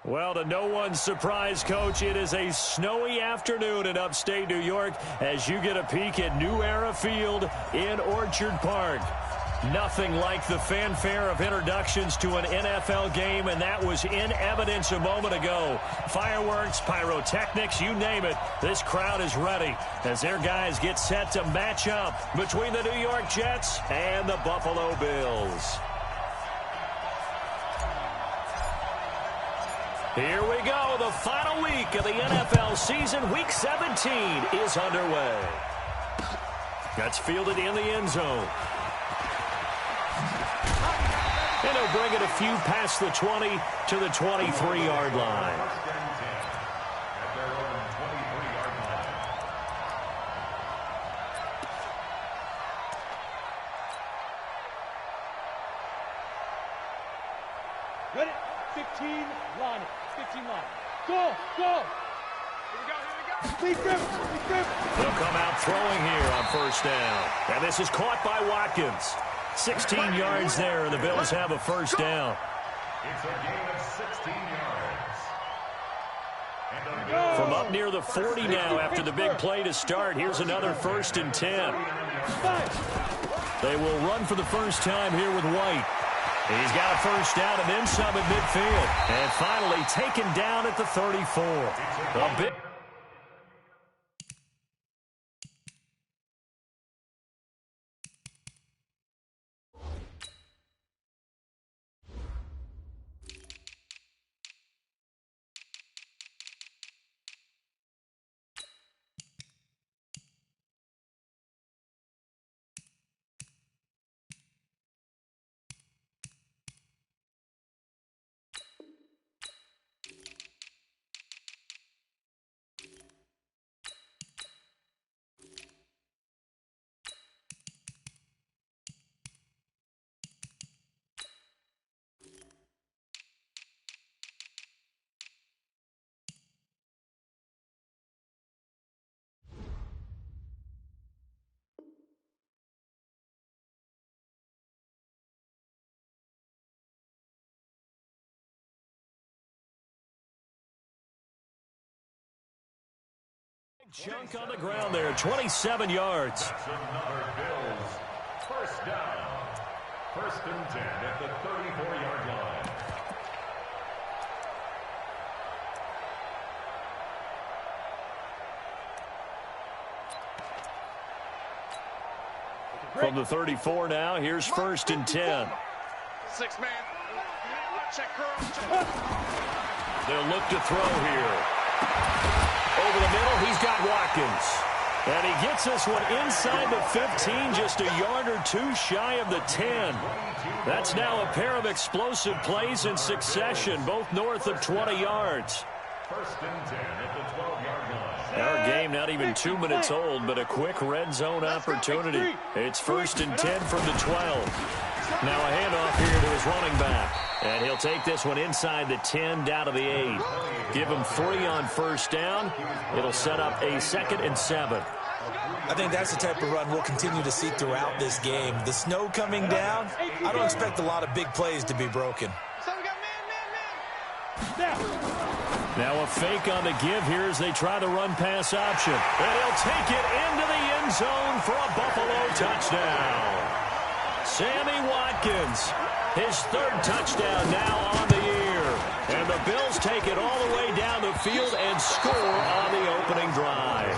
Well, to no one's surprise, Coach, it is a snowy afternoon in upstate New York as you get a peek at New Era Field in Orchard Park. Nothing like the fanfare of introductions to an NFL game, and that was in evidence a moment ago. Fireworks, pyrotechnics, you name it. This crowd is ready as their guys get set to match up between the New York Jets and the Buffalo Bills. Here we go. The final week of the NFL season. Week 17 is underway. That's fielded in the end zone. And he'll bring it a few past the 20 to the 23-yard line. Ready? 15 line. 15 line. Go! Go! Here we go! They'll come out throwing here on first down. And this is caught by Watkins. 16 yards there, and the Bills have a first down. It's a gain of 16 yards. From up near the 40 now after the big play to start, here's another 1st and 10. They will run for the first time here with White. He's got a first down and then some at midfield. And finally taken down at the 34. A bit. Chunk on the ground there, 27 yards. That's another Bills first down. 1st and 10 at the 34-yard line. From the 34 now, here's 1st and 10. 6-man. Check curl. They'll look to throw here. Over the middle, he's got Watkins. And he gets this one inside the 15, just a yard or two shy of the 10. That's now a pair of explosive plays in succession, both north of 20 yards. 1st and 10 at the 12-yard line. Our game not even 2 minutes old, but a quick red zone opportunity. It's 1st and 10 from the 12. Now a handoff here to his running back. And he'll take this one inside the 10 down to the 8. Give him 3 on first down. It'll set up a 2nd and 7. I think that's the type of run we'll continue to see throughout this game. The snow coming down, I don't expect a lot of big plays to be broken. Now a fake on the give here as they try the run-pass option. And he'll take it into the end zone for a Buffalo touchdown. Sammy Watkins, his 3rd touchdown now on the year. And the Bills take it all the way down the field and score on the opening drive.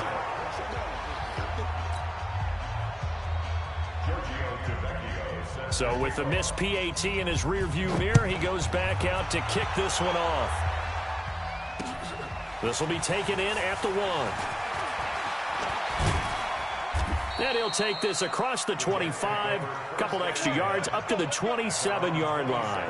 So with the missed PAT in his rearview mirror, he goes back out to kick this one off. This will be taken in at the 1. And he'll take this across the 25, couple extra yards up to the 27-yard line.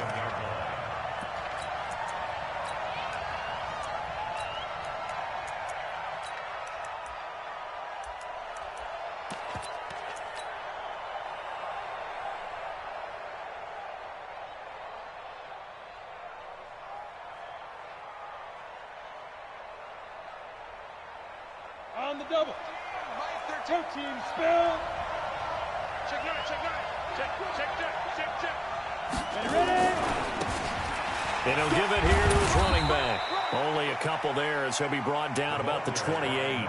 On the double. 2 teams spill. Check. Ready? And he'll give it here to his running back. Only a couple there as he'll be brought down about the 28.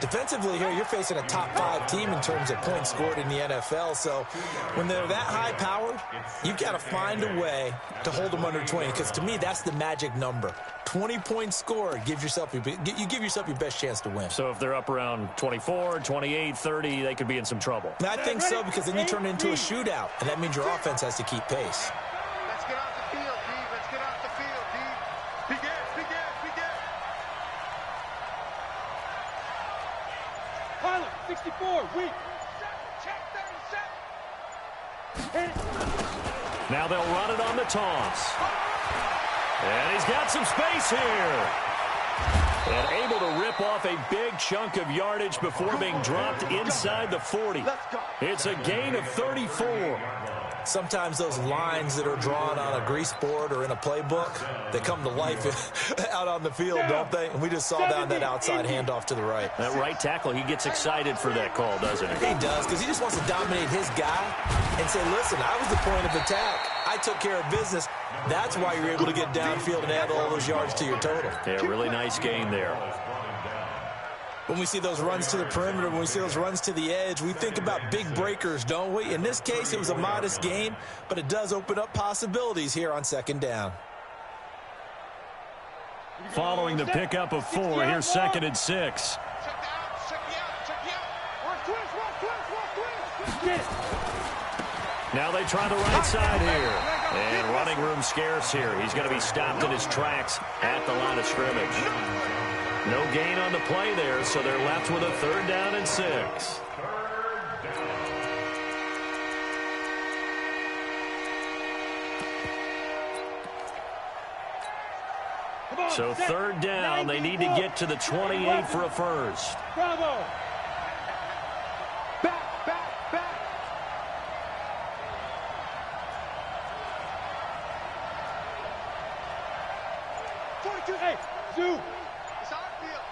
Defensively here, you're facing a top 5 team in terms of points scored in the NFL. So when they're that high-powered, you've got to find a way to hold them under 20. Because to me, that's the magic number. 20 points scored, you give yourself your best chance to win. So if they're up around 24, 28, 30, they could be in some trouble. I think so, because then you turn it into a shootout, and that means your offense has to keep pace. Let's get off the field, D. Let's get off the field, D. Begin. Pilot, 64, weak. Check 37. Hit it. Now they'll run it on the toss. And he's got some space here. And able to rip off a big chunk of yardage before being dropped inside the 40. It's a gain of 34. Sometimes those lines that are drawn on a grease board or in a playbook, they come to life out on the field, don't they? And we just saw down that outside handoff to the right. That right tackle, he gets excited for that call, doesn't he? He does, because he just wants to dominate his guy and say, listen, I was the point of attack. I took care of business. That's why you're able to get downfield and add all those yards to your total. Yeah, really nice gain there. When we see those runs to the perimeter, when we see those runs to the edge, we think about big breakers, don't we? In this case, it was a modest gain, but it does open up possibilities here on second down. Following the pickup of 4, here's 2nd and 6. Check you out. Work twist. Now they try the right side here. And running room scarce here. He's going to be stopped in his tracks at the line of scrimmage. No gain on the play there, so they're left with a 3rd down and 6. So 3rd down, they need to get to the 28 for a first. Bravo. Back. 42, hey, Zoo. It's our field.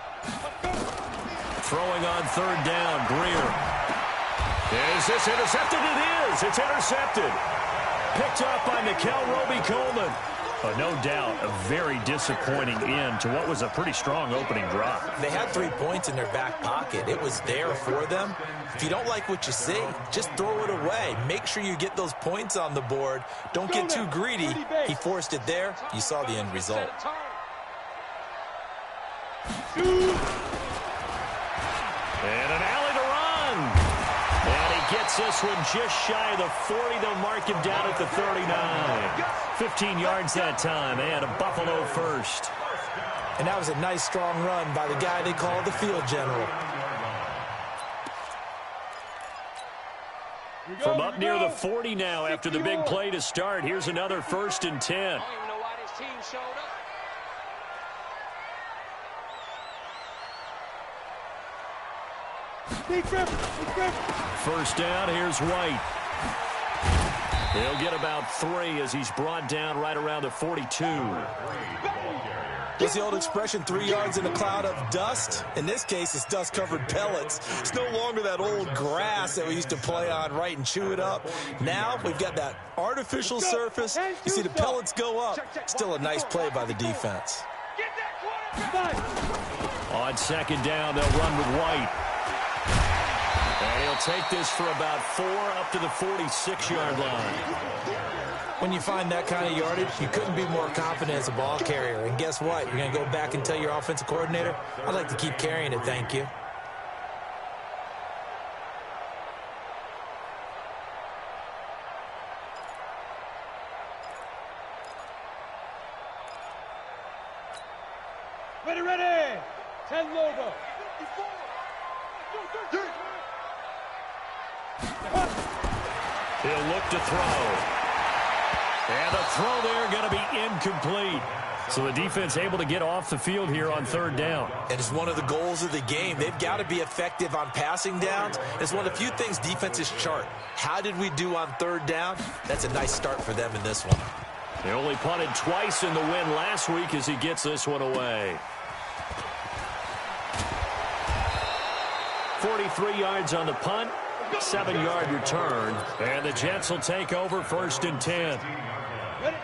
Throwing on 3rd down, Greer. Is this intercepted? It is. It's intercepted. Picked up by Nickel Roby-Coleman. No doubt, a very disappointing end to what was a pretty strong opening drive. They had 3 points in their back pocket. It was there for them. If you don't like what you see, just throw it away. Make sure you get those points on the board. Don't get too greedy. He forced it there. You saw the end result. And an alley to run. And he gets this one just shy of the 40. They'll mark him down at the 39. 15 yards that time, and a Buffalo first. And that was a nice, strong run by the guy they call the field general. From up near the 40 now after the big play to start. Here's another 1st and 10. I don't even know why this team showed up. First down, here's White. He'll get about 3 as he's brought down right around the 42. What's the old expression, 3 yards in a cloud of dust? In this case, it's dust-covered pellets. It's no longer that old grass that we used to play on, right, and chew it up. Now we've got that artificial surface. You see the pellets go up. Still a nice play by the defense. On 2nd down, they'll run with White. And he'll take this for about 4 up to the 46-yard line. When you find that kind of yardage, you couldn't be more confident as a ball carrier. And guess what? You're going to go back and tell your offensive coordinator, I'd like to keep carrying it, thank you. Ready. 10 Lobo. He'll look to throw. And the throw there going to be incomplete. So the defense able to get off the field here on 3rd down. And it's one of the goals of the game. They've got to be effective on passing downs. It's one of the few things defenses chart. How did we do on 3rd down? That's a nice start for them in this one. They only punted twice in the win last week as he gets this one away. 43 yards on the punt, 7-yard return, and the Jets will take over 1st and 10. Ready?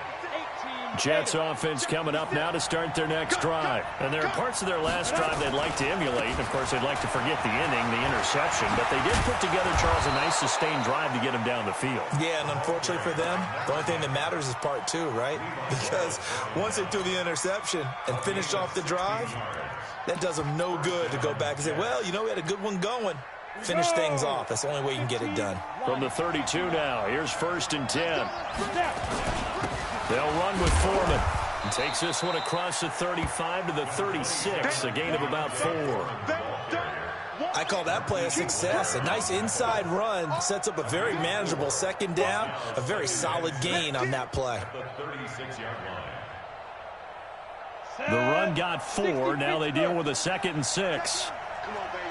18 Jets offense coming up now to start their next drive. And there are parts of their last drive they'd like to emulate. Of course, they'd like to forget the inning, the interception. But they did put together, Charles, a nice sustained drive to get them down the field. Yeah, and unfortunately for them, the only thing that matters is part two, right? Because once they threw the interception and finished off the drive, that does them no good to go back and say, well, you know, we had a good one going. Finish things off. That's the only way you can get it done. From the 32 now, here's 1st and 10. They'll run with Foreman. He takes this one across the 35 to the 36, a gain of about 4. I call that play a success. A nice inside run sets up a very manageable 2nd down, a very solid gain on that play. The run got 4. Now they deal with a 2nd and 6. Come on, baby.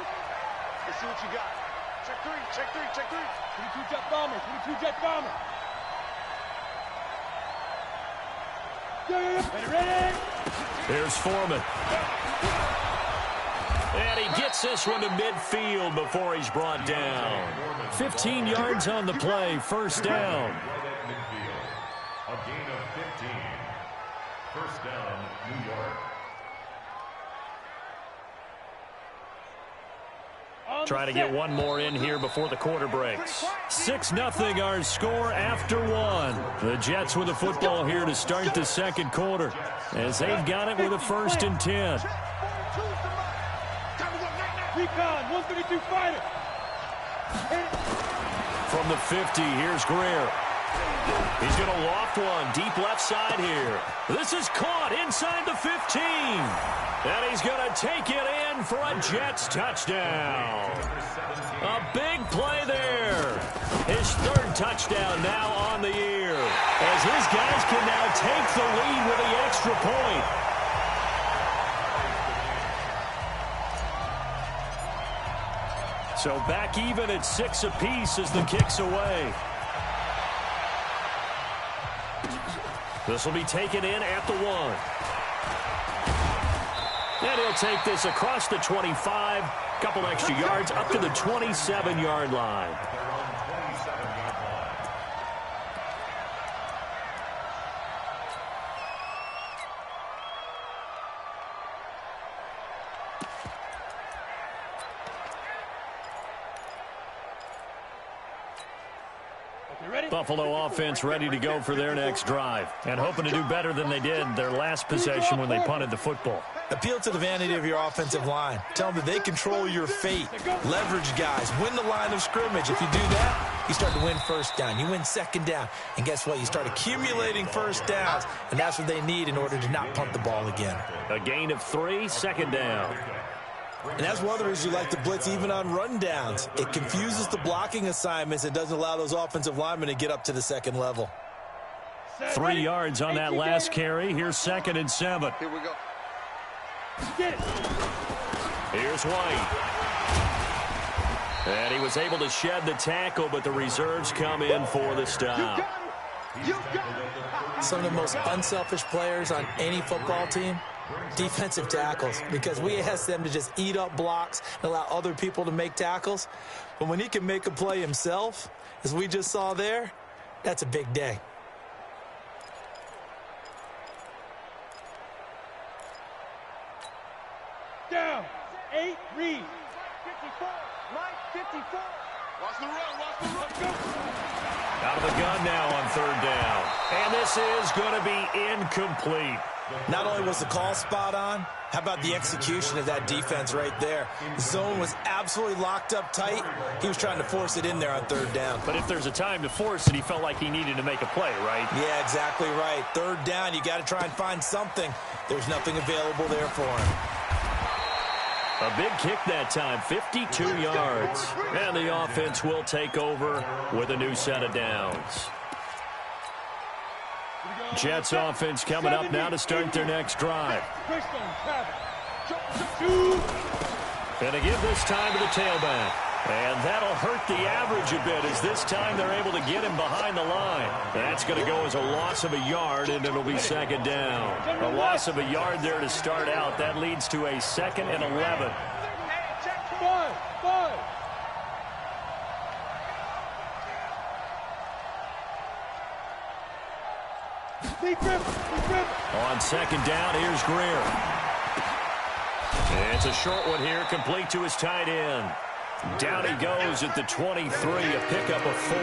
Let's see what you got. Check 3, check 3, check 3. 22 Jet Bomber, 22 Jet Bomber. Ready. Here's Foreman. And he gets this one to midfield before he's brought down. 15 yards on the play, 1st down. A gain of 15. 1st down, New York. Try to get one more in here before the quarter breaks. 6-0 our score after 1. The Jets with the football here to start the 2nd quarter as they've got it with a 1st and 10. Recon, 132 fighter. From the 50, here's Greer. He's going to loft one deep left side here. This is caught inside the 15. And he's going to take it in for a Jets touchdown. A big play there. His 3rd touchdown now on the year, as his guys can now take the lead with the extra point. So back even at 6 apiece as the kick's away. This will be taken in at the 1. And he'll take this across the 25, couple extra yards up to the 27-yard line. Buffalo offense ready to go for their next drive and hoping to do better than they did their last possession when they punted the football. Appeal to the vanity of your offensive line. Tell them that they control your fate. Leverage guys. Win the line of scrimmage. If you do that, you start to win 1st down. You win 2nd down. And guess what? You start accumulating 1st downs. And that's what they need in order to not punt the ball again. A gain of 3, 2nd down. And that's one of the reasons you like to blitz even on rundowns. It confuses the blocking assignments. It doesn't allow those offensive linemen to get up to the 2nd level. 3 yards on that last carry. Here's 2nd and 7. Here we go. Get it. Here's White. And he was able to shed the tackle, but the reserves come in for the stop. Some of the most unselfish players on any football team, defensive tackles, because we ask them to just eat up blocks and allow other people to make tackles. But when he can make a play himself, as we just saw there, that's a big day. Down. 8, read. 54. Mike, 54. Watch the run, watch the run. Go. Out of the gun now on 3rd down. And this is going to be incomplete. Not only was the call spot on, how about the execution of that defense right there? The zone was absolutely locked up tight. He was trying to force it in there on 3rd down. But if there's a time to force it, he felt like he needed to make a play, right? Yeah, exactly right. 3rd down, you got to try and find something. There's nothing available there for him. A big kick that time, 52 yards. And the offense will take over with a new set of downs. Jets offense coming up now to start their next drive. And to give this time to the tailback. And that'll hurt the average a bit, as this time they're able to get him behind the line. That's going to go as a loss of a yard, and it'll be 2nd down. A loss of a yard there to start out. That leads to a 2nd and 11. Five. On second down, here's Greer. It's a short one here, complete to his tight end. Down he goes at the 23, a pickup of 4.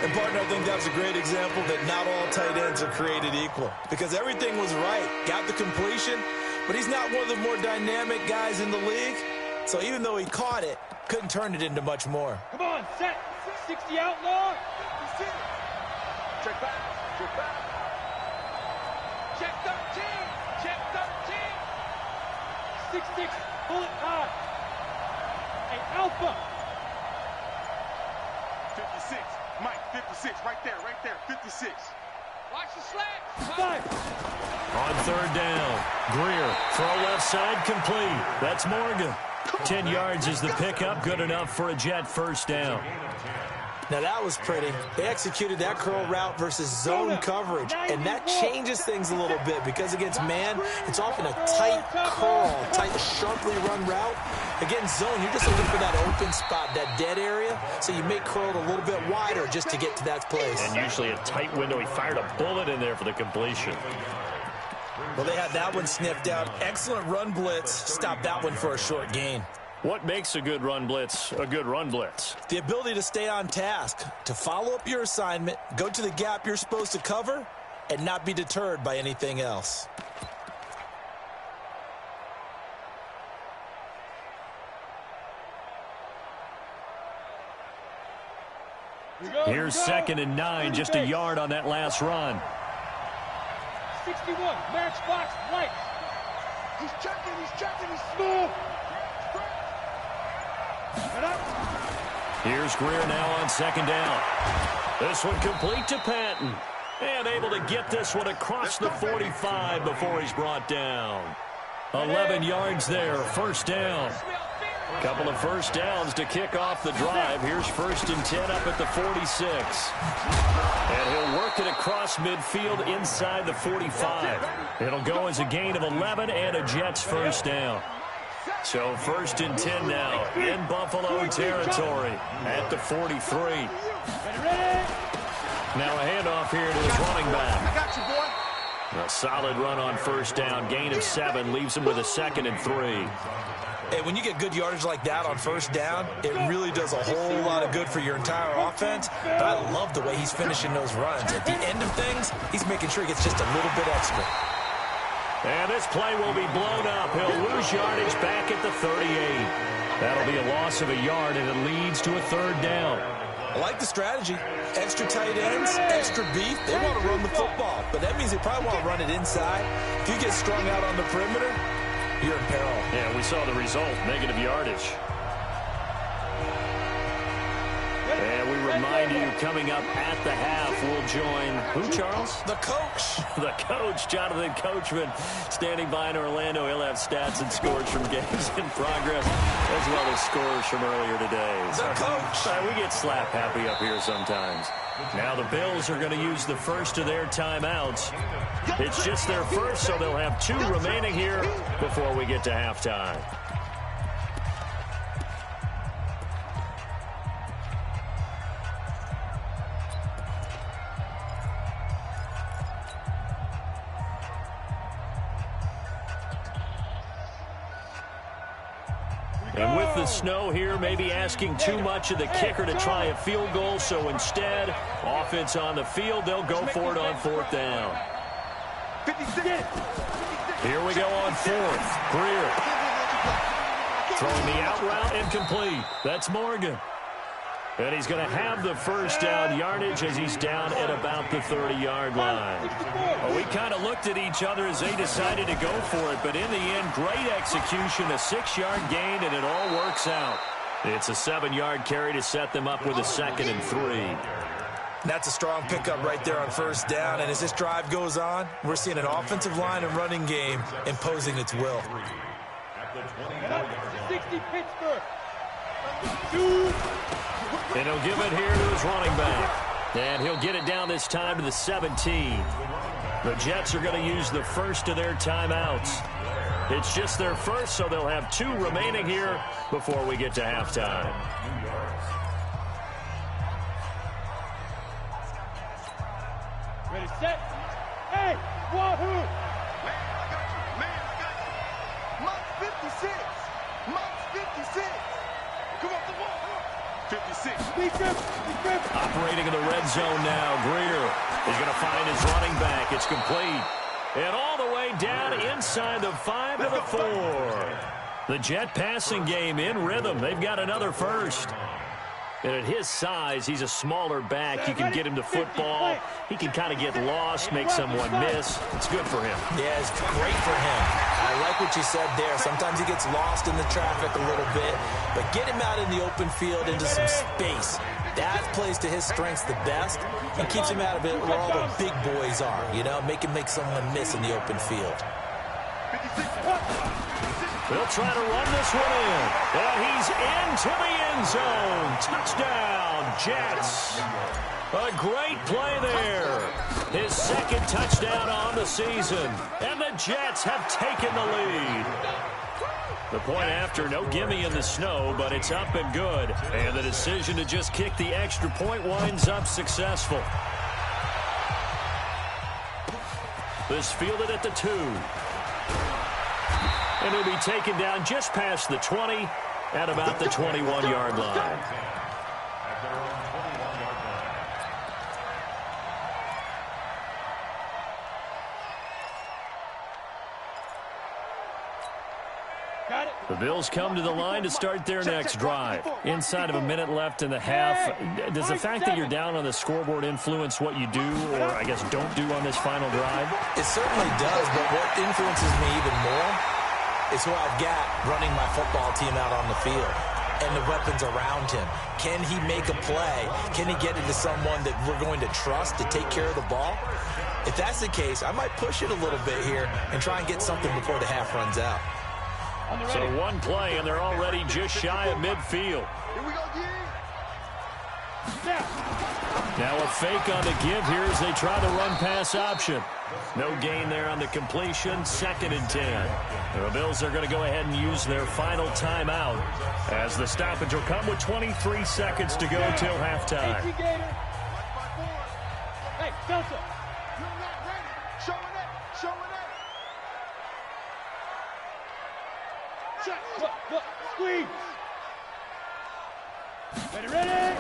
And, partner, I think that was a great example that not all tight ends are created equal, because everything was right. Got the completion, but he's not one of the more dynamic guys in the league. So even though he caught it, couldn't turn it into much more. Come on, set. 60 outlaw. Check back. Check back. Check 13. Check 13. 6-6. Pull it high. Hey, Alpha. 56. Mike, 56. Right there. 56. Watch the slant. 5. On third down, Greer, throw left side, complete. That's Morgan. 10 yards is the pickup, good enough for a Jet first down. Now, that was pretty. They executed that curl route versus zone coverage, and that changes things a little bit because against man, it's often a tight curl, tight, sharply run route. Against zone, you're just looking for that open spot, that dead area, so you make curl a little bit wider just to get to that place. And usually a tight window. He fired a bullet in there for the completion. Well, they had that one sniffed out. Excellent run blitz. Stopped that one for a short gain. What makes a good run blitz a good run blitz? The ability to stay on task, to follow up your assignment, go to the gap you're supposed to cover, and not be deterred by anything else. Here's 2nd and 9, just a yard on that last run. 61, matchbox, lights. He's checking, he's Smooth. Get up. Here's Greer now on 2nd down. This one complete to Patton. And able to get this one across the 45 before he's brought down. 11 yards there, first down. Couple of first downs to kick off the drive. Here's 1st and 10 up at the 46. And he'll work it across midfield inside the 45. It'll go as a gain of 11 and a Jets first down. So 1st and 10 now in Buffalo territory at the 43. Now a handoff here to his running back. I got you, boy. A solid run on first down. Gain of 7 leaves him with a 2nd and 3. Hey, when you get good yardage like that on first down, it really does a whole lot of good for your entire offense. But I love the way he's finishing those runs. At the end of things, he's making sure he gets just a little bit extra. And this play will be blown up. He'll lose yardage back at the 38. That'll be a loss of a yard, and it leads to a 3rd down. I like the strategy. Extra tight ends, extra beef. They want to run the football, but that means they probably want to run it inside. If you get strung out on the perimeter, you're in peril. Yeah, we saw the result, negative yardage. And we remind you, coming up at the half, we'll join who, Charles? The coach. The coach, Jonathan Coachman, standing by in Orlando. He'll have stats and scores from games in progress, as well as scores from earlier today. The coach. We get slap happy up here sometimes. Now the Bills are going to use the first of their timeouts. It's just their first, so they'll have 2 remaining here before we get to halftime. And with the snow here, maybe asking too much of the kicker to try a field goal. So instead, offense on the field, they'll go for it on 4th down. 56. Here we go on 4th. Greer throwing the out route and complete. That's Morgan. And he's going to have the first down yardage as he's down at about the 30-yard line. Well, we kind of looked at each other as they decided to go for it, but in the end, great execution, a 6-yard gain, and it all works out. It's a 7-yard carry to set them up with a 2nd and 3. That's a strong pickup right there on first down, and as this drive goes on, we're seeing an offensive line and running game imposing its will. 60 Pittsburgh. 2. And he'll give it here to his running back. And he'll get it down this time to the 17. The Jets are going to use the first of their timeouts. It's just their first, so they'll have 2 remaining here before we get to halftime. Ready, set. Hey, wahoo! Man, I got you. Man, I got you. Mike 56. Mike's 56. Come on, come on, come on. 56. Deep grip. Operating in the red zone now. Greer is going to find his running back. It's complete. And all the way down inside the 5 to the 4. The Jet passing game in rhythm. They've got another first. And at his size, he's a smaller back. You can get him to football. He can kind of get lost, make someone miss. It's good for him. Yeah, it's great for him. I like what you said there. Sometimes he gets lost in the traffic a little bit, but get him out in the open field into some space. That plays to his strengths the best and keeps him out of it where all the big boys are, you know, make him make someone miss in the open field. They'll try to run this one in. And he's into the end zone. Touchdown, Jets. A great play there. His second touchdown on the season. And the Jets have taken the lead. The point after, no gimme in the snow, but it's up and good. And the decision to just kick the extra point winds up successful. This fielded at the 2. And he'll be taken down just past the 20 at about the 21-yard line. The Bills come to the line to start their next drive. Inside of a minute left in the half, does the fact that you're down on the scoreboard influence what you do, or I guess don't do on this final drive? It certainly does, but what influences me even more is who I've got running my football team out on the field and the weapons around him. Can he make a play? Can he get it to someone that we're going to trust to take care of the ball? If that's the case, I might push it a little bit here and try and get something before the half runs out. So one play, and they're already just shy of midfield. Here we go, Now a fake on the give here as they try the run-pass option. No gain there on the completion. 2nd and 10. The Bills are going to go ahead and use their final timeout as the stoppage will come with 23 seconds to go till halftime. Hey, Delta. You're not ready. Showing it. Showing it. Look, squeeze. Ready.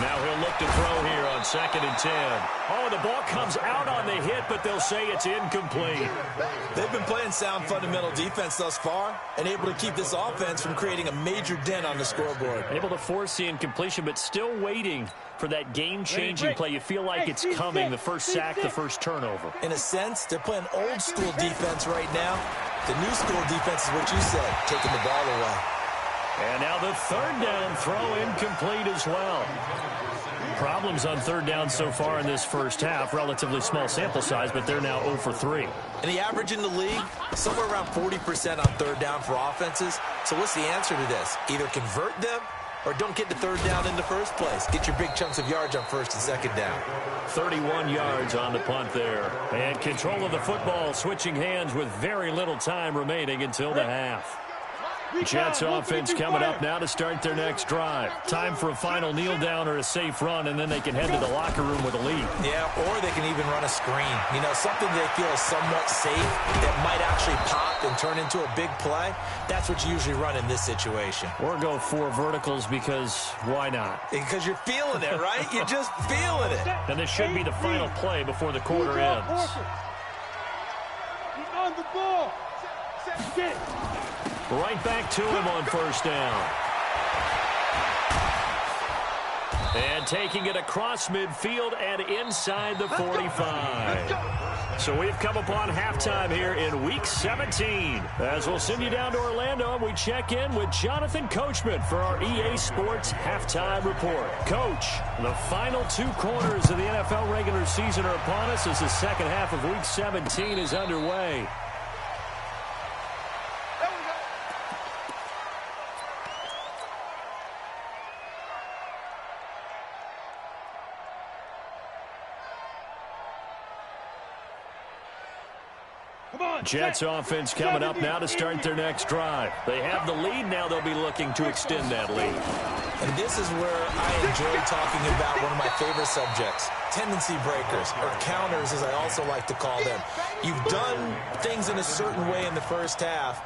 Now he'll look to throw here on 2nd and 10. Oh, the ball comes out on the hit, but they'll say it's incomplete. They've been playing sound fundamental defense thus far and able to keep this offense from creating a major dent on the scoreboard. Able to force the incompletion, but still waiting for that game-changing play. You feel like it's coming, the first sack, the first turnover. In a sense, they're playing old-school defense right now. The new school defense is what you said, taking the ball away. And now the 3rd down throw incomplete as well. Problems on 3rd down so far in this first half. Relatively small sample size, but they're now 0 for 3. And the average in the league, somewhere around 40% on 3rd down for offenses. So what's the answer to this? Either convert them or don't get to 3rd down in the first place. Get your big chunks of yards on 1st and 2nd down. 31 yards on the punt there. And control of the football switching hands with very little time remaining until the half. Jets offense coming up now to start their next drive. Time for a final kneel down or a safe run, and then they can head to the locker room with a lead. Yeah, or they can even run a screen. You know, something they feel is somewhat safe that might actually pop and turn into a big play. That's what you usually run in this situation. Or go 4 verticals because why not? Because you're feeling it, right? You're just feeling it. And this should be the final play before the quarter ends. He's on the ball. Get. Right back to him on 1st down. And taking it across midfield and inside the 45. So we've come upon halftime here in Week 17. As we'll send you down to Orlando, we check in with Jonathan Coachman for our EA Sports Halftime Report. Coach, the final 2 quarters of the NFL regular season are upon us as the second half of Week 17 is underway. Jets offense coming up now to start their next drive. They have the lead. Now they'll be looking to extend that lead. And this is where I enjoy talking about one of my favorite subjects, tendency breakers, or counters as I also like to call them. You've done things in a certain way in the first half,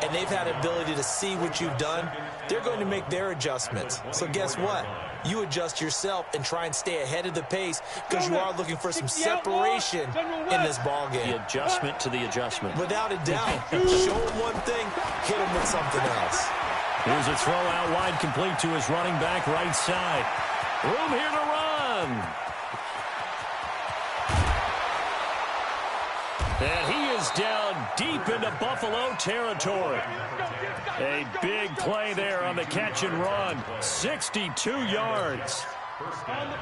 and they've had the ability to see what you've done. They're going to make their adjustments. So guess what? You adjust yourself and try and stay ahead of the pace because you are looking for some separation in this ball game. The adjustment to the adjustment. Without a doubt. Show him one thing, hit him with something else. Here's a throw out wide, complete to his running back right side. Room here to run. And he is down deep into Buffalo territory. A big play there on the catch and run. 62 yards.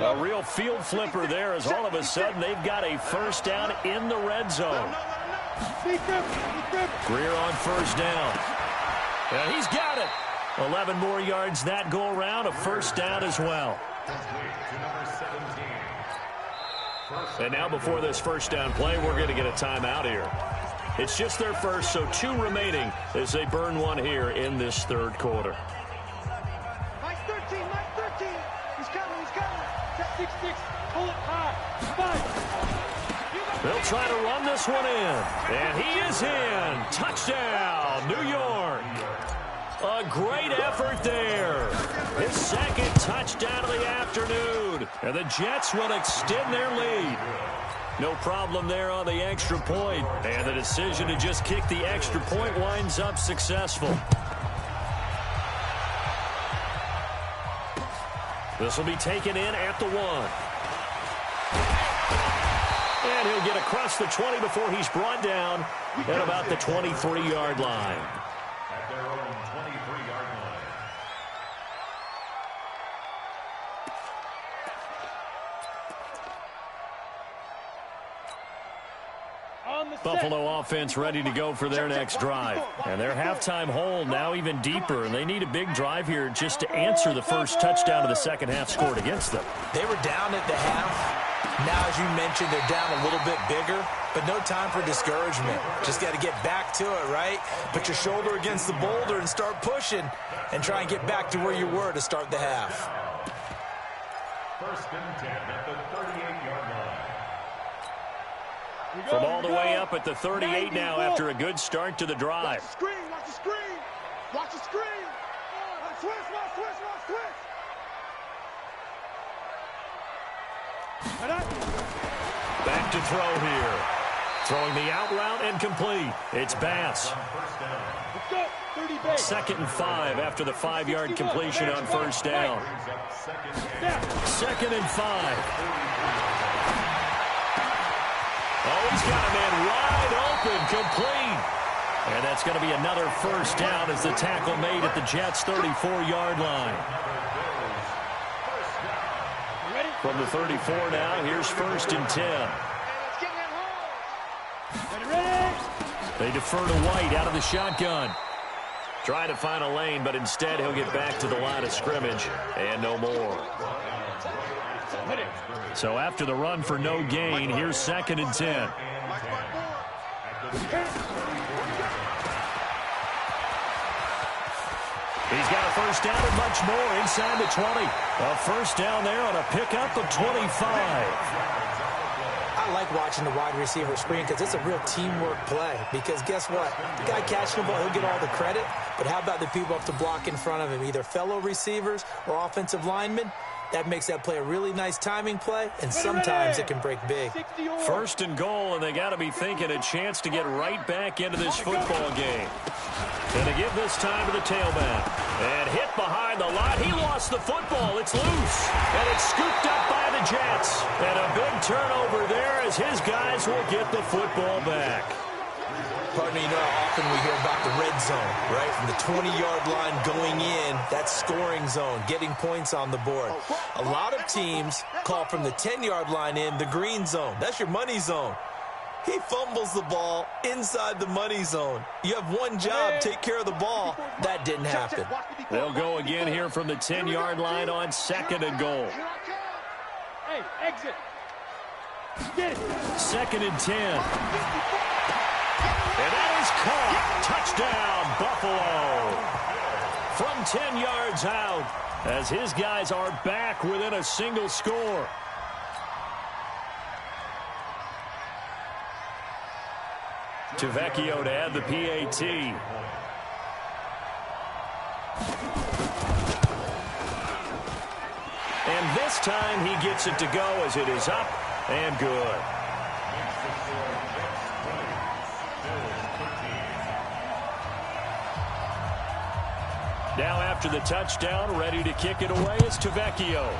A real field flipper there as all of a sudden they've got a first down in the red zone. Greer on first down. And he's got it. 11 more yards that go around. A first down as well. And now before this first down play, we're going to get a timeout here. It's just their first, so 2 remaining as they burn one here in this third quarter. Mike 13, Mike 13. He's coming. Check 6-6. Pull it high. 5. They'll try to run this one in. And he is in. Touchdown, New York. A great effort there. His second touchdown of the afternoon. And the Jets will extend their lead. No problem there on the extra point. And the decision to just kick the extra point winds up successful. This will be taken in at the 1. And he'll get across the 20 before he's brought down at about the 23-yard line. At their own 23-yard line. Buffalo offense ready to go for their next drive. And their halftime hole now even deeper, and they need a big drive here just to answer the first touchdown of the second half scored against them. They were down at the half. Now, as you mentioned, they're down a little bit bigger, but no time for discouragement. Just got to get back to it, right? Put your shoulder against the boulder and start pushing and try and get back to where you were to start the half. First and 10 at the 38-yard line. From all the way up at the 38 now after a good start to the drive. Watch the screen, watch the screen. Watch the screen. Switch. Back to throw here. Throwing the out route and complete. It's Bass. Second and 5 after the 5-yard completion on first down. Second and 5. Oh, he's got a man wide open, complete. And that's going to be another first down as the tackle made at the Jets' 34-yard line. From the 34 now, here's first and 10. They defer to White out of the shotgun. Trying to find a lane, but instead he'll get back to the line of scrimmage and no more. So after the run for no gain, here's second and 10. He's got a first down and much more inside the 20. A first down there on a pickup of 25. I like watching the wide receiver screen because it's a real teamwork play. Because guess what? The guy catching the ball, he'll get all the credit. But how about the people up to block in front of him, either fellow receivers or offensive linemen? That makes that play a really nice timing play, and sometimes it can break big. First and goal, and they got to be thinking a chance to get right back into this football game. And they give this time to the tailback. And hit behind the line. He lost the football. It's loose. And it's scooped up by the Jets. And a big turnover there as his guys will get the football back. Partner, you know how often we hear about the red zone, right? From the 20-yard line going in, that's scoring zone, getting points on the board. A lot of teams call from the 10-yard line in the green zone. That's your money zone. He fumbles the ball inside the money zone. You have one job, take care of the ball. That didn't happen. They'll go again here from the 10-yard line on second and goal. Hey, exit. Get it. Second and 10. And that is caught. Touchdown, Buffalo. From 10 yards out, as his guys are back within a single score. Tavecchio to add the PAT. And this time he gets it to go as it is up and good. Now after the touchdown, ready to kick it away is Tavecchio.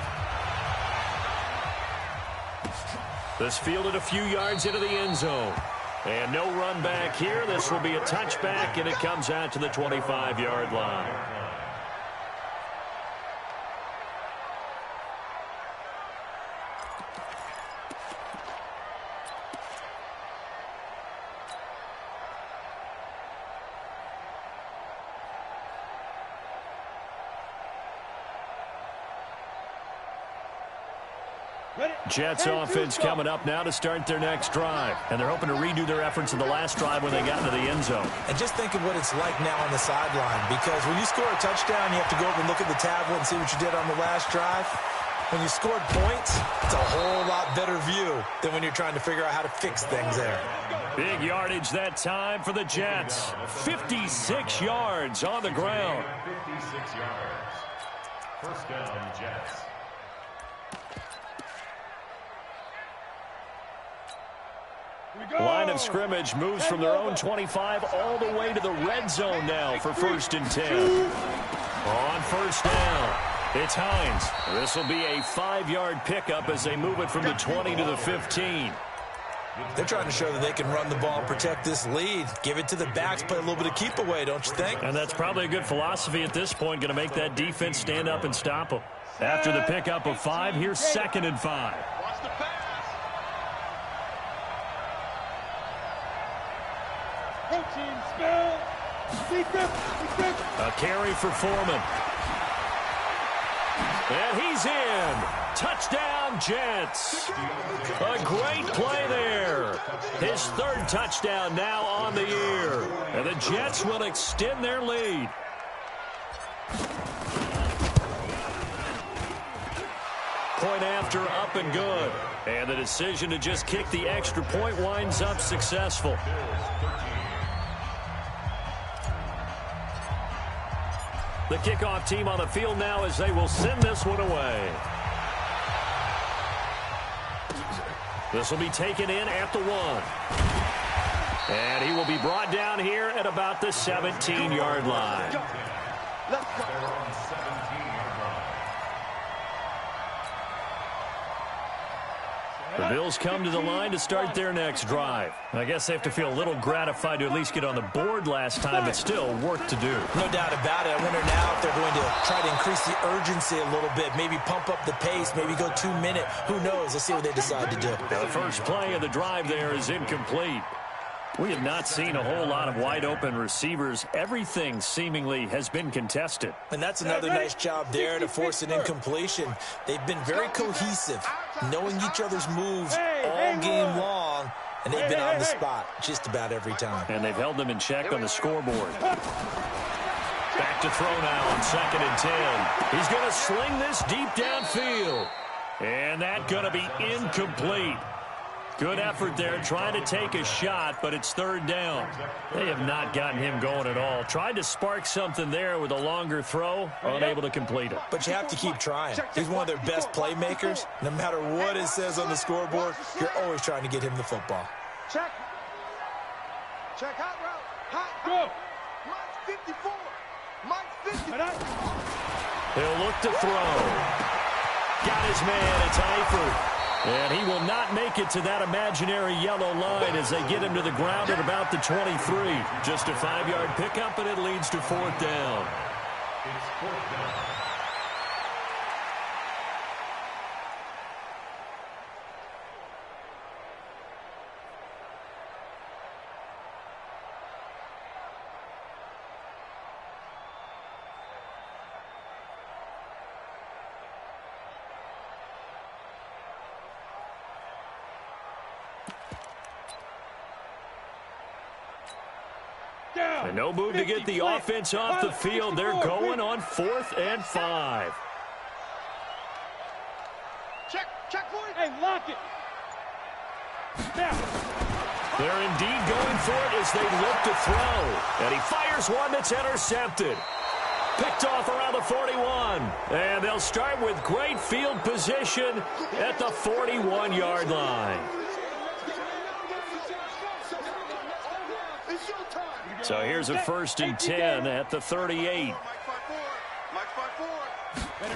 This fielded a few yards into the end zone. And no run back here. This will be a touchback, and it comes out to the 25-yard line. Jets offense coming up now to start their next drive. And they're hoping to redo their efforts in the last drive when they got into the end zone. And just think of what it's like now on the sideline, because when you score a touchdown, you have to go over and look at the tablet and see what you did on the last drive. When you scored points, it's a whole lot better view than when you're trying to figure out how to fix things there. Big yardage that time for the Jets. 56 yards on the ground. 56 yards. First down, Jets. Line of scrimmage moves from their own 25 all the way to the red zone now for 1st and 10. On first down, it's Hines. This will be a 5-yard pickup as they move it from the 20 to the 15. They're trying to show that they can run the ball and protect this lead. Give it to the backs, play a little bit of keep away, don't you think? And that's probably a good philosophy at this point, going to make that defense stand up and stop them. After the pickup of 5, here's 2nd and 5. Watch the pass. Coaching spell. Defense. A carry for Foreman. And he's in. Touchdown, Jets. A great play there. His 3rd touchdown now on the year. And the Jets will extend their lead. Point after, up and good. And the decision to just kick the extra point winds up successful. The kickoff team on the field now as they will send this one away. This will be taken in at the 1. And he will be brought down here at about the 17-yard line. The Bills come to the line to start their next drive. I guess they have to feel a little gratified to at least get on the board last time, but still work to do. No doubt about it. I wonder now if they're going to try to increase the urgency a little bit, maybe pump up the pace, maybe go 2-minute. Who knows? Let's see what they decide to do. The first play of the drive there is incomplete. We have not seen a whole lot of wide-open receivers. Everything seemingly has been contested. And that's another nice job there to force an incompletion. They've been very cohesive, knowing each other's moves all game long, and they've been on the spot just about every time. And they've held them in check on the scoreboard. Back to throw now on 2nd and 10. He's going to sling this deep downfield. And that's going to be incomplete. Good effort there, trying to take a shot, but it's 3rd down. They have not gotten him going at all. Tried to spark something there with a longer throw, unable to complete it. But you have to keep trying. He's one of their best playmakers. No matter what it says on the scoreboard, you're always trying to get him the football. Check. Check hot route. Hot. Go. Mike's 54. Mike's 54. He'll look to throw. Got his man. It's Eifert. And he will not make it to that imaginary yellow line as they get him to the ground at about the 23. Just a 5-yard pickup, and it leads to 4th down. It's 4th down. And no move to get the offense off the field. They're going on 4th and 5. Check for it. Hey, lock it. Now. They're indeed going for it as they look to throw. And he fires one that's intercepted. Picked off around the 41. And they'll start with great field position at the 41-yard line. So here's a 1st and 10 at the 38.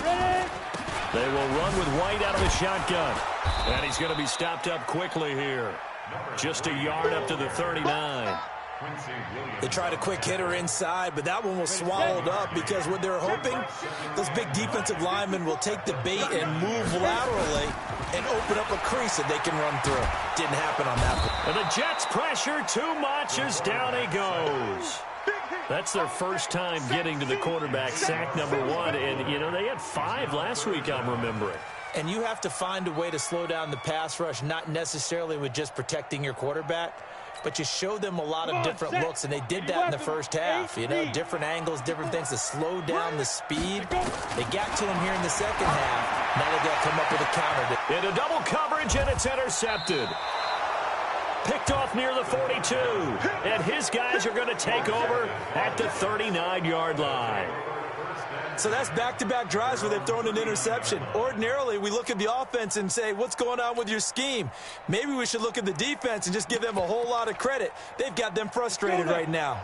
Ready? They will run with White out of the shotgun. And he's going to be stopped up quickly here. Just a yard up to the 39. They tried a quick hitter inside, but that one was swallowed up because what they're hoping, those big defensive linemen will take the bait and move laterally and open up a crease that they can run through. Didn't happen on that one. And the Jets pressure too much as down he goes. That's their first time getting to the quarterback, sack number 1. And, you know, they had 5 last week, I'm remembering. And you have to find a way to slow down the pass rush, not necessarily with just protecting your quarterback, but you show them a lot of different looks, and they did that in the first half. You know, different angles, different things to slow down the speed. They got to him here in the second half. Now they got to come up with a counter. Into double coverage, and it's intercepted. Picked off near the 42. And his guys are going to take over at the 39-yard line. So that's back-to-back drives where they've thrown an interception. Ordinarily, we look at the offense and say, what's going on with your scheme? Maybe we should look at the defense and just give them a whole lot of credit. They've got them frustrated right now.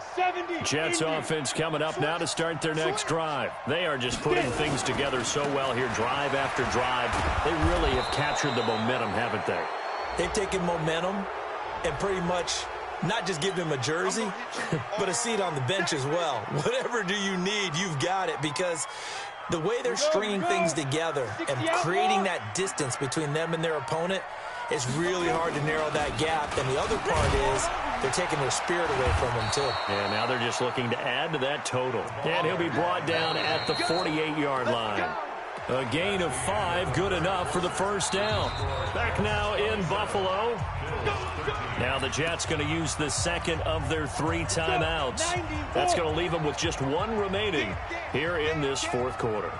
Jets offense coming up now to start their next drive. They are just putting things together so well here, drive after drive. They really have captured the momentum, haven't they? They've taken momentum and pretty much not just give them a jersey, but a seat on the bench as well. Whatever do you need, you've got it, because the way they're stringing things together and creating that distance between them and their opponent is really hard to narrow that gap. And the other part is they're taking their spirit away from them, too. And now they're just looking to add to that total. And he'll be brought down at the 48-yard line. A gain of 5, good enough for the first down. Back now in Buffalo. Now the Jets going to use the second of their 3 timeouts. That's going to leave them with just 1 remaining here in this 4th quarter.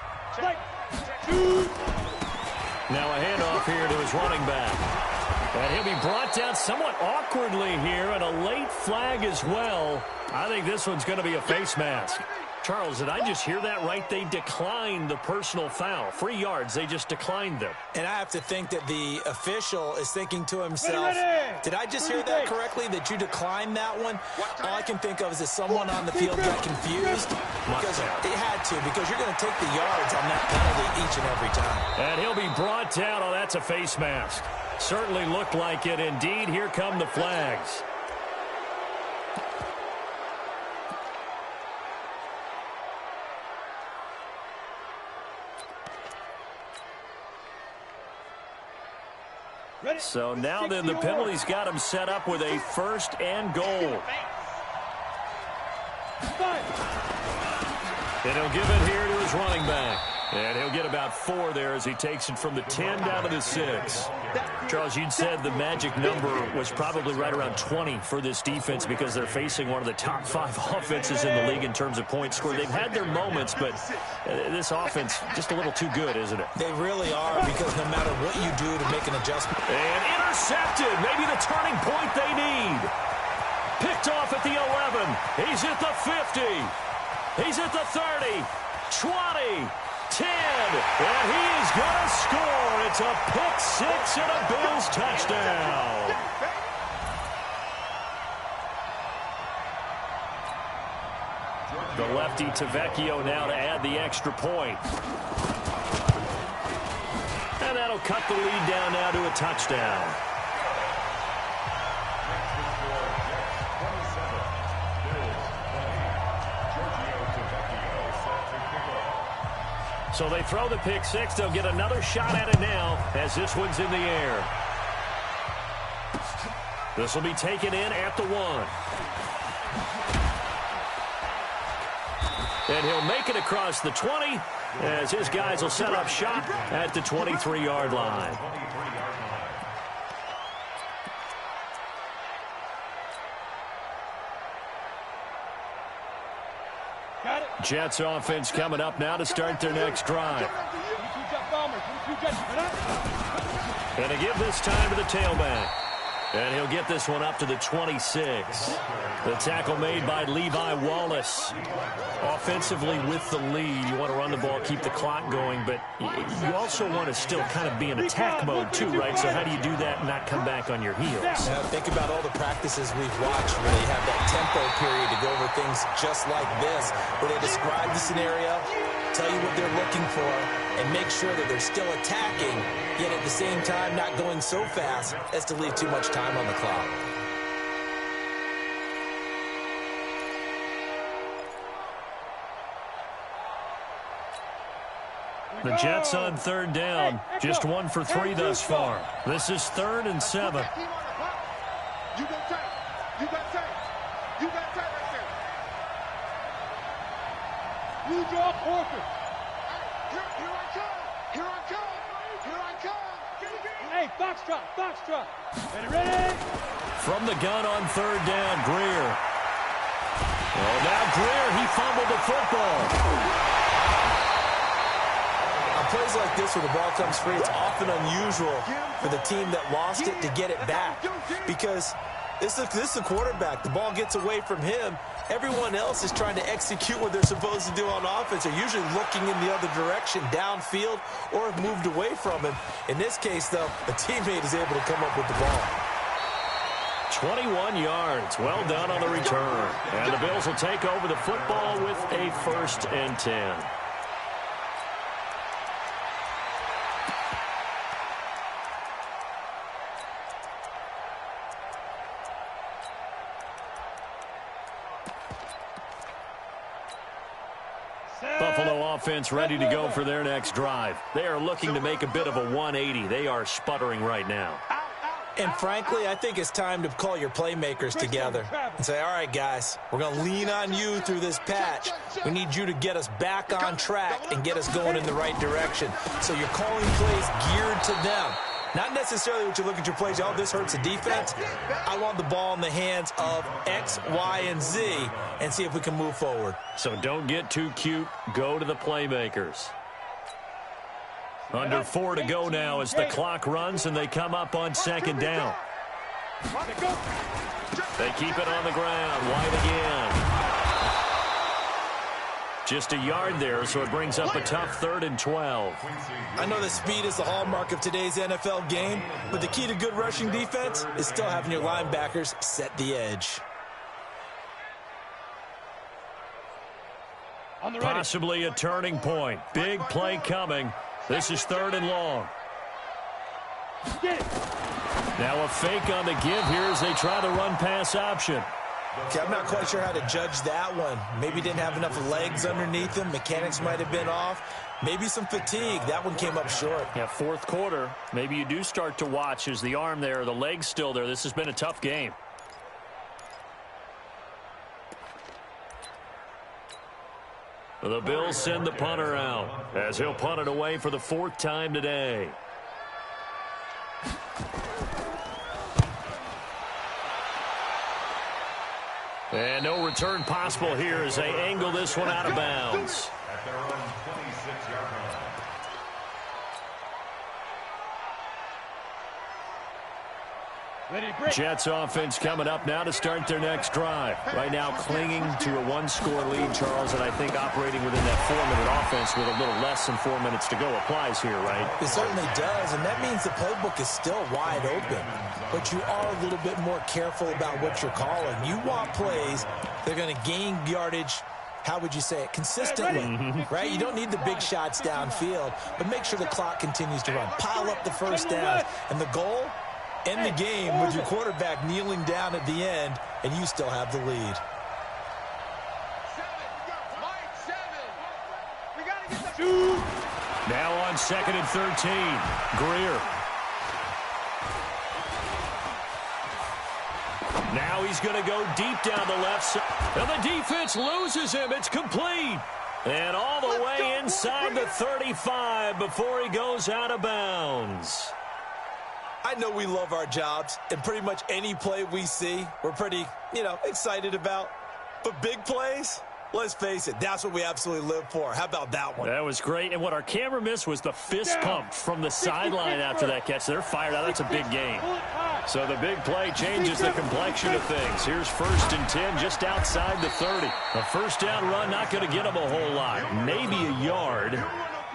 Now a handoff here to his running back. And he'll be brought down somewhat awkwardly here, and a late flag as well. I think this one's going to be a face mask. Charles, did I just hear that right? They declined the personal foul. 3 yards, they just declined them. And I have to think that the official is thinking to himself, did I just hear that correctly, that you declined that one? All I can think of is that someone on the field got confused. Because it had to, because you're going to take the yards on that penalty each and every time. And he'll be brought down. Oh, that's a face mask. Certainly looked like it. Indeed, here come the flags. So now then the penalty's got him set up with a 1st and goal. And he'll give it here to his running back. And he'll get about 4 there as he takes it from the 10 down to the 6. Charles, you'd said the magic number was probably right around 20 for this defense because they're facing one of the top 5 offenses in the league in terms of points scored. They've had their moments, but this offense just a little too good, isn't it? They really are, because no matter what you do to make an adjustment. And intercepted. Maybe the turning point they need. Picked off at the 11. He's at the 50. He's at the 30. 20. 10, and he is going to score. It's a pick 6 and a Bills touchdown. The lefty Tavecchio now to add the extra point. And that'll cut the lead down now to a touchdown. So they throw the pick 6. They'll get another shot at it now as this one's in the air. This will be taken in at the 1. And he'll make it across the 20 as his guys will set up shop at the 23-yard line. Jets offense coming up now to start their next drive. And to give this time to the tailback. And he'll get this one up to the 26. The tackle made by Levi Wallace. Offensively with the lead, you want to run the ball, keep the clock going, but you also want to still kind of be in attack mode too, right? So how do you do that and not come back on your heels? Now, think about all the practices we've watched where they have that tempo period to go over things just like this, where they describe the scenario, tell you what they're looking for, and make sure that they're still attacking, yet at the same time not going so fast as to leave too much time on the clock. The Jets on third down, just 1 for 3 thus far. This is 3rd and 7. You got tight. You got tight. You got tight right there. You draw Porter. Here I come. Here I come. Here I come. Hey, foxtrot, foxtrot. Ready? From the gun on third down, Greer. Oh, now Greer, he fumbled the football. Plays like this where the ball comes free, it's often unusual for the team that lost it to get it back, because this is the quarterback. The ball gets away from him. Everyone else is trying to execute what they're supposed to do on offense. They're usually looking in the other direction, downfield, or have moved away from him. In this case, though, a teammate is able to come up with the ball. 21 yards. Well done on the return. And the Bills will take over the football with a 1st and 10. Buffalo offense ready to go for their next drive. They are looking to make a bit of a 180. They are sputtering right now. And frankly, I think it's time to call your playmakers together and say, all right, guys, we're going to lean on you through this patch. We need you to get us back on track and get us going in the right direction. So you're calling plays geared to them. Not necessarily what you look at your plays, oh, this hurts the defense. I want the ball in the hands of X, Y, and Z and see if we can move forward. So don't get too cute. Go to the playmakers. Under 4 to go now as the clock runs and they come up on 2nd down. They keep it on the ground. White again. Just a yard there, so it brings up a tough 3rd and 12. I know that speed is the hallmark of today's NFL game, but the key to good rushing defense is still having your linebackers set the edge. Possibly a turning point. Big play coming. This is 3rd and long. Now a fake on the give here as they try the run-pass option. Okay, I'm not quite sure how to judge that one. Maybe didn't have enough legs underneath him. Mechanics might have been off. Maybe some fatigue. That one came up short. Yeah, 4th quarter. Maybe you do start to watch. Is the arm there, the leg's still there? This has been a tough game. The Bills send the punter out as he'll punt it away for the 4th time today. And no return possible here as they angle this one out of bounds. At their own 26-yard line. Jets offense coming up now to start their next drive. Right now clinging to a 1-score lead, Charles, and I think operating within that 4-minute offense with a little less than 4 minutes to go applies here, right? It certainly does, and that means the playbook is still wide open. But you are a little bit more careful about what you're calling. You want plays that are going to gain yardage, how would you say it, consistently, right? You don't need the big shots downfield, but make sure the clock continues to run. Pile up the first down, and the goal, end the game with your quarterback kneeling down at the end, and you still have the lead. Now on 2nd and 13, Greer. Now he's going to go deep down the left side. And the defense loses him. It's complete. And all the way inside the 35 before he goes out of bounds. I know we love our jobs, and pretty much any play we see, we're pretty, excited about. But big plays, Let's face it, that's what we absolutely live for. How about that one? That was great. And what our camera missed was the fist pump from the sideline after that catch. They're fired out. That's a big game. So the big play changes the complexion of things. Here's 1st and 10 just outside the 30. A first down run, not going to get them a whole lot. Maybe a yard.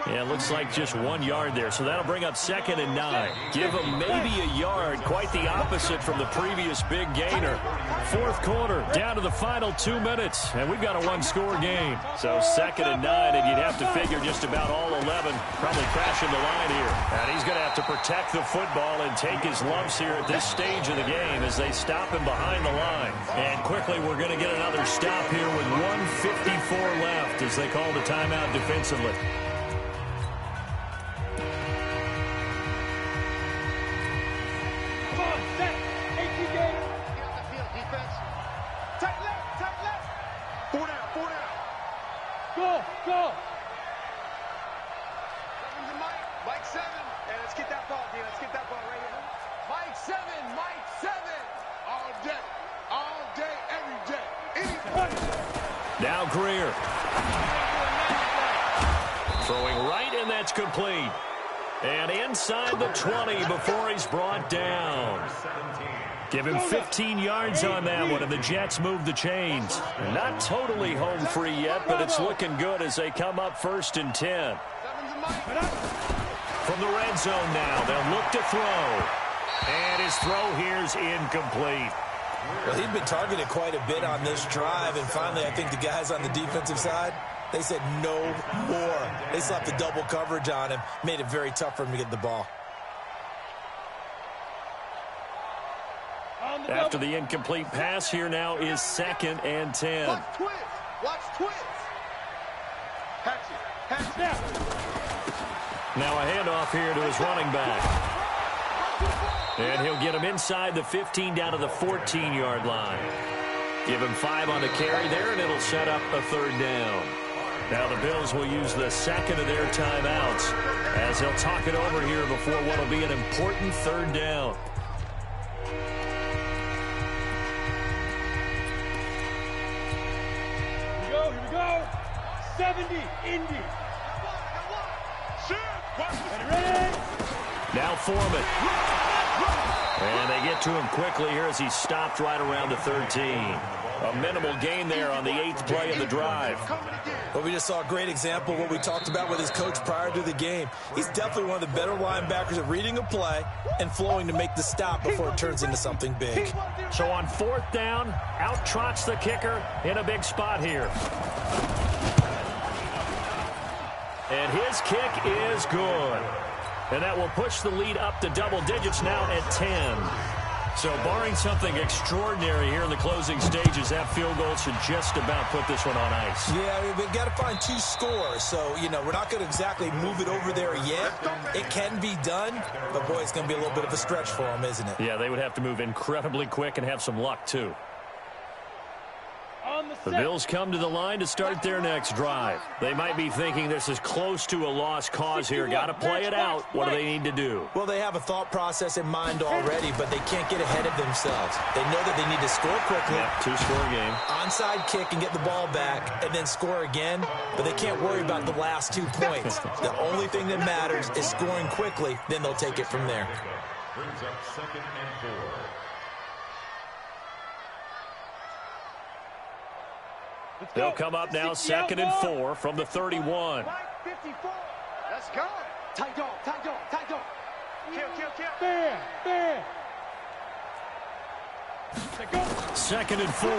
Yeah, it looks like just 1 yard there. So that'll bring up 2nd and 9. Give them maybe a yard. Quite the opposite from the previous big gainer. 4th quarter, down to the final 2 minutes. And we've got a one-score game. So 2nd and 9, and you'd have to figure just about all 11 probably crashing the line here. And he's going to have to protect the football and take his lumps here at this stage of the game as they stop him behind the line. And quickly, we're going to get another stop here with 1:54 left as they call the timeout defensively. Go! Mike 7. Hey, let's get that ball, D. Let's get that ball right here. Mike 7. All day, every day. Now Greer. Throwing right, and that's complete. And inside the 20 before he's brought down. Give him 15 yards on that one, and the Jets move the chains. Not totally home free yet, but it's looking good as they come up 1st and 10. From the red zone now, they'll look to throw. And his throw here's incomplete. Well, he'd been targeted quite a bit on this drive, and finally I think the guys on the defensive side, they said no more. They slapped the double coverage on him, made it very tough for him to get the ball. After the incomplete pass, here now is 2nd and 10. Watch twist. Hatch it. Now a handoff here to his running back. And he'll get him inside the 15 down to the 14-yard line. Give him 5 on the carry there, and it'll set up a 3rd down. Now the Bills will use the 2nd of their timeouts as they'll talk it over here before what will be an important 3rd down. Here we go. 70, Indy. Ready? Now Foreman. And they get to him quickly here as he's stopped right around the 13. A minimal gain there on the 8th play of the drive. Well, we just saw a great example of what we talked about with his coach prior to the game. He's definitely one of the better linebackers at reading a play and flowing to make the stop before it turns into something big. So on 4th down, out trots the kicker in a big spot here. And his kick is good. And that will push the lead up to double digits now at 10. So barring something extraordinary here in the closing stages, that field goal should just about put this one on ice. Yeah, we've got to find 2 scores. So, we're not going to exactly move it over there yet. It can be done, but, boy, it's going to be a little bit of a stretch for them, isn't it? Yeah, they would have to move incredibly quick and have some luck, too. The Bills come to the line to start their next drive. They might be thinking this is close to a lost cause here. Got to play it out. What do they need to do? Well, they have a thought process in mind already, but they can't get ahead of themselves. They know that they need to score quickly. Yeah, 2-score game. Onside kick and get the ball back and then score again, but they can't worry about the last 2 points. The only thing that matters is scoring quickly, then they'll take it from there. Brings up 2nd and 4. They'll come up now 2nd and 4 from the 31. 54. Let's go. Tight dog. Kill. Fair. 2nd and 4.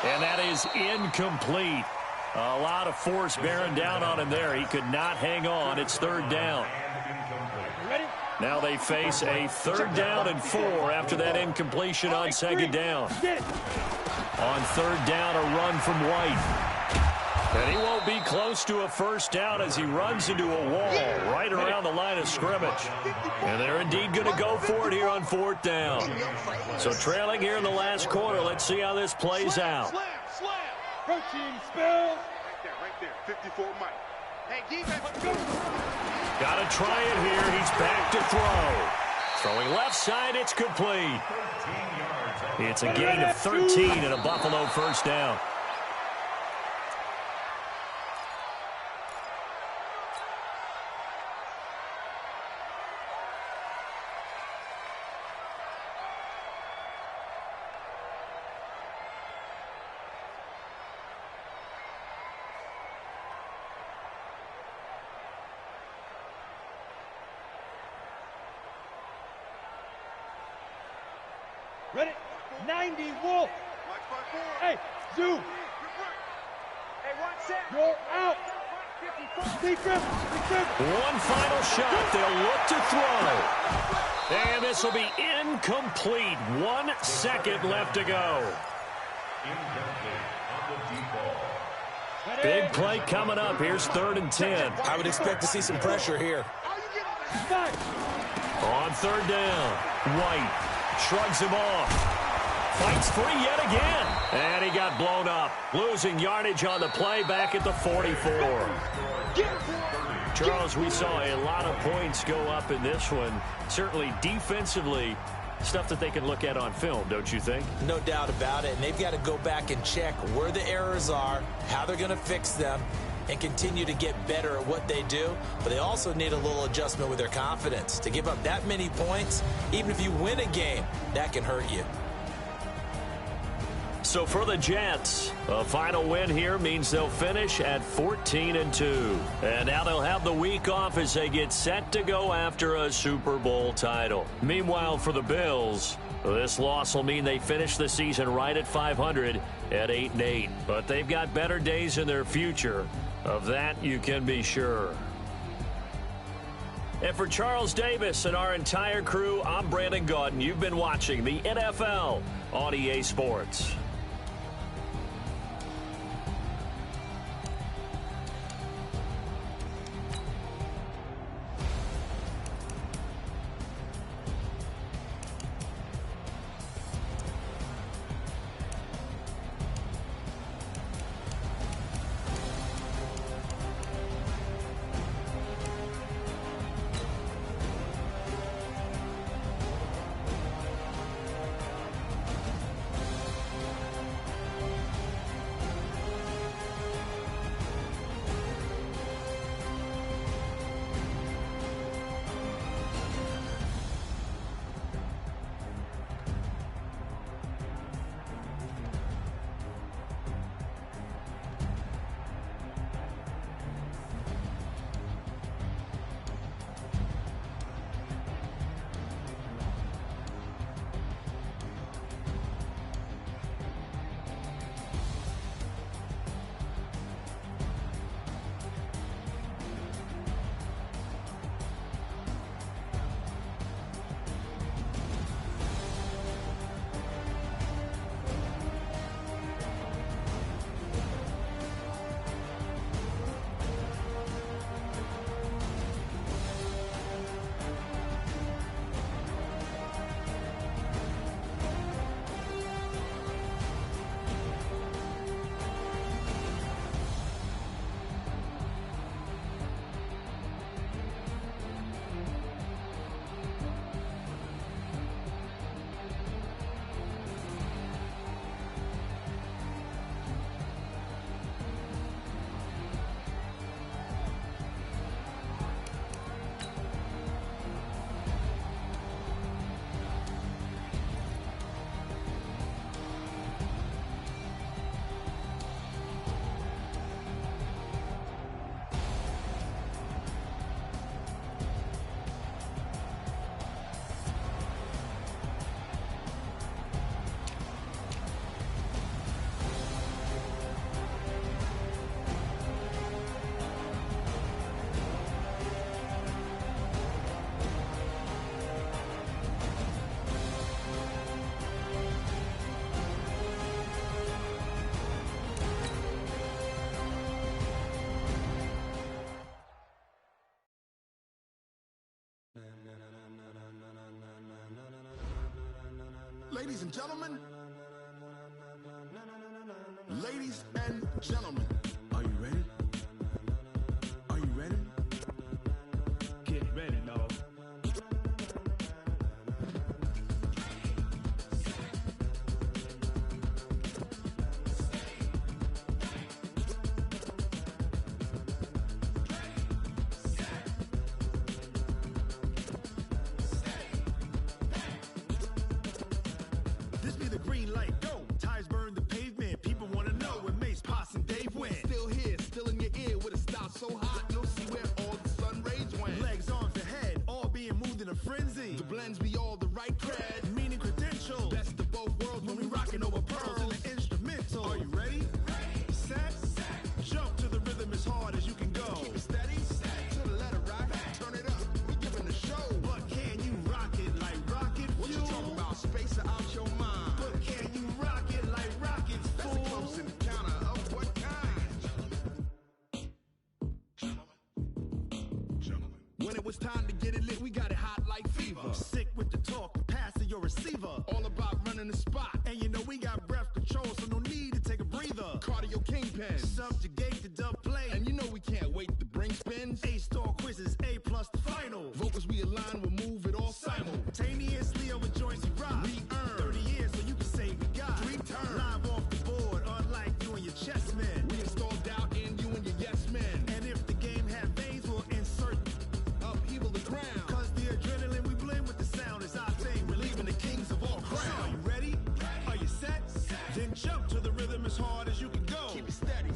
And that is incomplete. A lot of force bearing down on him there. He could not hang on. It's 3rd down. Ready? Now they face a 3rd down and 4 after that incompletion on 2nd down. On 3rd down, a run from White. And he won't be close to a first down as he runs into a wall right around the line of scrimmage. And they're indeed going to go for it here on 4th down. So trailing here in the last quarter, let's see how this plays out. Slam. Protein spill. Right there. 54 Mike. Hey, defense. Got to try it here. He's back to throw. Throwing left side, it's complete. 13 yards It's a gain of 13 and a Buffalo first down. Ready? 90, Wolf. Hey, Zoo. Hey, 1 second. You're out. Defense. One final shot. They'll look to throw. And this will be incomplete. 1 second left to go. Incomplete on the deep ball. Big play coming up. Here's 3rd and 10. I would expect to see some pressure here. On 3rd down, White shrugs him off. Fights free yet again. And he got blown up. Losing yardage on the play back at the 44. Charles, we saw a lot of points go up in this one. Certainly defensively, stuff that they can look at on film, don't you think? No doubt about it. And they've got to go back and check where the errors are, how they're going to fix them, and continue to get better at what they do. But they also need a little adjustment with their confidence. To give up that many points, even if you win a game, that can hurt you. So for the Jets, a final win here means they'll finish at 14-2. And now they'll have the week off as they get set to go after a Super Bowl title. Meanwhile, for the Bills, this loss will mean they finish the season right at 500 at 8-8. But they've got better days in their future. Of that, you can be sure. And for Charles Davis and our entire crew, I'm Brandon Gaudin. You've been watching the NFL on EA Sports. Ladies and gentlemen, are you ready? Are you ready? Get ready, dog. blends be all the right cred. Meaning credentials. Best of both worlds when we rockin' over pearls in the instrumental. Are you ready? Set. Jump to the rhythm as hard as you can go. Keep it steady. To the letter, right? Turn it up. We giving the show. But can you rock it like rocket fuel? What you talking about? Space out your mind. But can you rock it like rockets, fool? That's a close encounter of what kind? Gentlemen. When it was time to get it lit, we got it hot like fever. Sick with the talk, pass to your receiver. All about running the spot. And you know we got breath control, so no need to take a breather. Cardio kingpin, subjugate the dub play. And you know we can't wait to bring spins. A-star quizzes, A+ the final. Vocals we align, we'll move it all simultaneously over joints we rock. We earn 30 years, so you can say we got 3 turns. Live off the board, unlike you and your chess men. We install doubt in you and your yes men. And if the game had veins, we'll insert upheaval the ground. Cause the adrenaline we blend with the sound is our thing. We're leaving the kings of all crowns. So are you ready? Are you set? Then jump to the rhythm as hard as you can go. Keep it steady,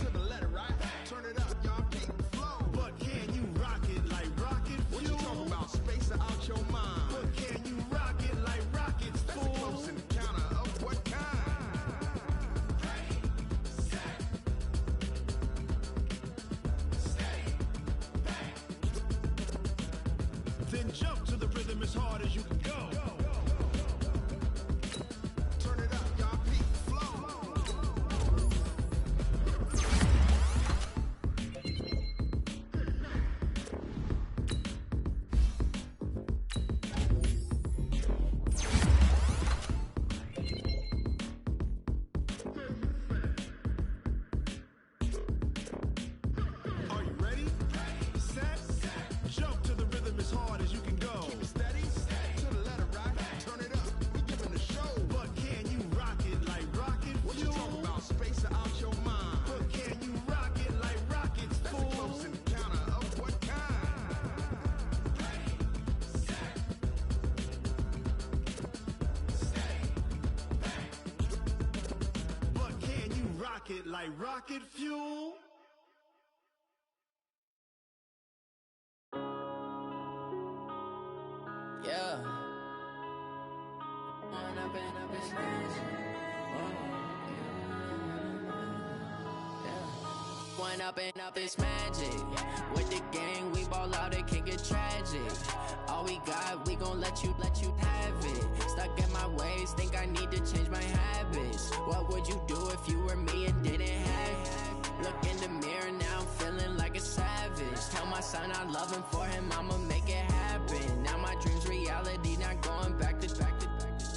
to the letter, right? Turn it up, y'all keep the flow. But can you rock it like rocket fuel? What you talking about? Space out your mind. But can you rock it like rockets, fool? That's a close encounter of what kind? Then jump to the rhythm as hard as you can go. Turn it up, y'all peak flow. Are you ready? Set. Jump to the rhythm as hard as you can go. Keep it steady. To the letter, right? Turn it up. We giving the show. But can you rock it like rocket fuel? What you talking about? Space out your mind. But can you rock it like rockets, fool? That's a close encounter of what kind? But can you rock it like rocket fuel? Yeah. When I've been up this magic. When up and up this magic. With the gang, we ball out, it can get tragic. All we got, we gon' let you have it. Stuck in my ways, think I need to change my habits. What would you do if you were me and didn't have it? Look in the mirror, now I'm feeling like a savage. Tell my son I love him, for him I'ma make it happen. Now my dream's reality, not going back to back.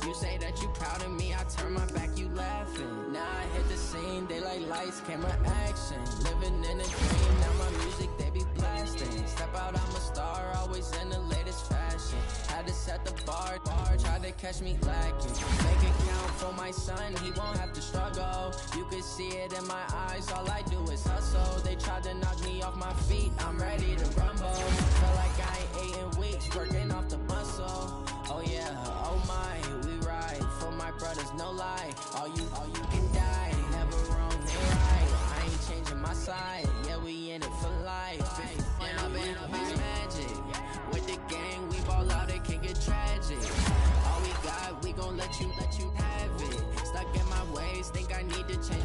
You say that you proud of me, I turn my back, you laughing. Now I hit the scene, they like lights, camera, action. Living in a dream, now my music, they be blasting. Step out, I'm a star, always in the latest fashion. Had to set the bar, tried to catch me lacking. Make it count for my son, he won't have to struggle. You could see it in my eyes, all I do is hustle. They tried to knock me off my feet, I'm ready to rumble. Feel like I ain't ate in weeks, working off the muscle. Oh yeah, oh my, we ride for my brothers, no lie. All you can die, never wrong, they right. I ain't changing my side, yeah, we in it for life. When I've been up this magic, with the gang, we ball out, it can get tragic. All we got, we gon' let you have it. Stuck in my ways, think I need to change